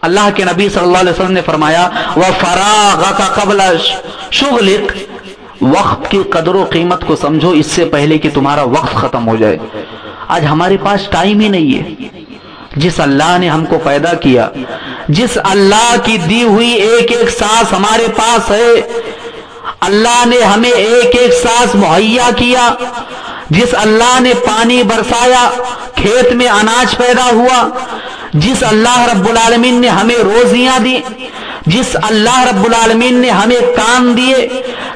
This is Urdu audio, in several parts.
اللہ کے نبی صلی اللہ علیہ وسلم نے فرمایا وَفَرَاغَكَ قَبْلَ شُغْلِكَ، وقت کی قدر و قیمت کو سمجھو اس سے پہلے کہ تمہارا وقت ختم ہو جائے۔ آج ہمارے پاس ٹائم ہی نہیں ہے۔ جس اللہ نے ہم کو پیدا کیا، جس اللہ کی دی ہوئی ایک ایک سانس ہمارے پاس ہے، اللہ نے ہمیں ایک ایک سانس مہیا کیا، جس اللہ نے پانی برسایا، کھیت میں اناج پیدا ہوا، جس اللہ رب العالمین نے ہمیں روزیاں دی، جس اللہ رب العالمین نے ہمیں کان دیے،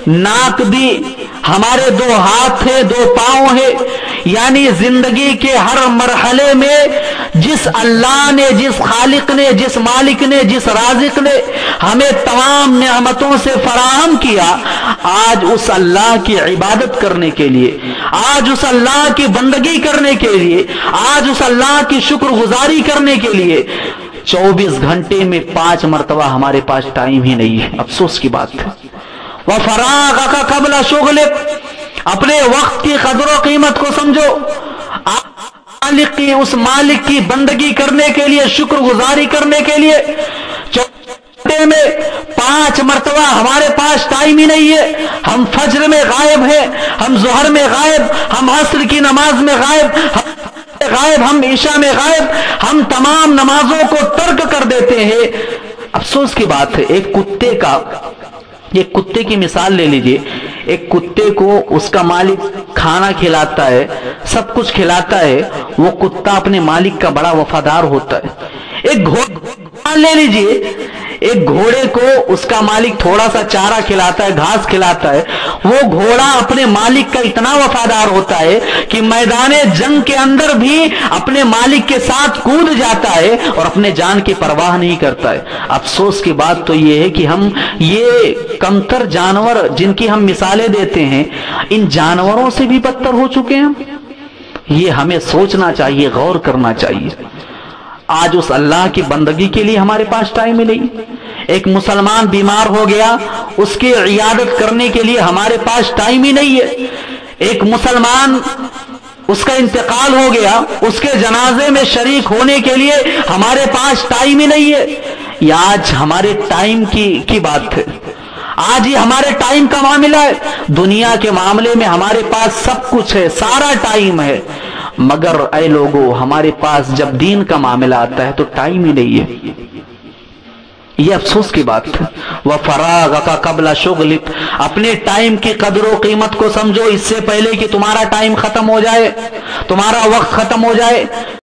ناک دی، ہمارے 2 ہاتھ تھے، 2 پاؤں ہے، یعنی زندگی کے ہر مرحلے میں جس اللہ نے، جس خالق نے، جس مالک نے، جس رازق نے ہمیں تمام نعمتوں سے فراہم کیا، آج اس اللہ کی عبادت کرنے کے لیے، آج اس اللہ کی بندگی کرنے کے لیے، آج اس اللہ کی شکر گزاری کرنے کے لیے 24 گھنٹے میں 5 مرتبہ ہمارے پاس ٹائم ہی نہیں ہے۔ افسوس کی بات ہے۔ وَفَرَاغَكَ قَبْلَ شُغْلِكَ، اپنے وقت کی قدر و قیمت کو سمجھو۔ مالک کی، اس مالک کی بندگی کرنے کے لیے، شکر گزاری کرنے کے لیے 24 گھنٹے میں 5 مرتبہ ہمارے پاس ٹائم ہی نہیں ہے۔ ہم فجر میں غائب ہیں، ہم ظہر میں غائب، ہم عصر کی نماز میں غائب، ہم عشاء میں غائب، ہم تمام نمازوں کو ترک کر دیتے ہیں۔ افسوس کی بات ہے۔ ایک کتے کی مثال لے لیجئے۔ ایک کتے کو اس کا مالک کھانا کھلاتا ہے، سب کچھ کھلاتا ہے، وہ کتا اپنے مالک کا بڑا وفادار ہوتا ہے۔ ایک گھوڑا لے لیجئے، ایک گھوڑے کو اس کا مالک تھوڑا سا چارہ کھلاتا ہے، گھاس کھلاتا ہے، وہ گھوڑا اپنے مالک کا اتنا وفادار ہوتا ہے کہ میدان جنگ کے اندر بھی اپنے مالک کے ساتھ کود جاتا ہے اور اپنے جان کی پرواہ نہیں کرتا ہے۔ افسوس کی بات تو یہ ہے کہ ہم یہ کمتر جانور جن کی ہم مثالیں دیتے ہیں، ان جانوروں سے بھی بدتر ہو چکے ہیں۔ یہ ہمیں سوچنا چاہیے، غور کرنا چاہیے۔ آج اس اللہ کی بندگی کے لیے ہمارے پاس ٹائم ہی نہیں۔ ایک مسلمان بیمار ہو گیا، اس کی عیادت کرنے کے لیے ہمارے پاس ٹائم ہی نہیں ہے۔ ایک مسلمان، اس کا انتقال ہو گیا، اس کے جنازے میں شریک ہونے کے لیے ہمارے پاس ٹائم ہی نہیں ہے۔ یہ آج ہمارے ٹائم کی بات ہے۔ آج یہ ہمارے ٹائم کا معاملہ ہے۔ دنیا کے معاملے میں ہمارے پاس سب کچھ ہے، سارا ٹائم ہے، مگر اے لوگو، ہمارے پاس جب دین کا معاملہ آتا ہے تو ٹائم ہی نہیں ہے۔ یہ افسوس کی بات ہے۔ وَفَرَاغَكَ قَبْلَ شُغْلِكَ، اپنے ٹائم کی قدر و قیمت کو سمجھو اس سے پہلے کہ تمہارا ٹائم ختم ہو جائے، تمہارا وقت ختم ہو جائے۔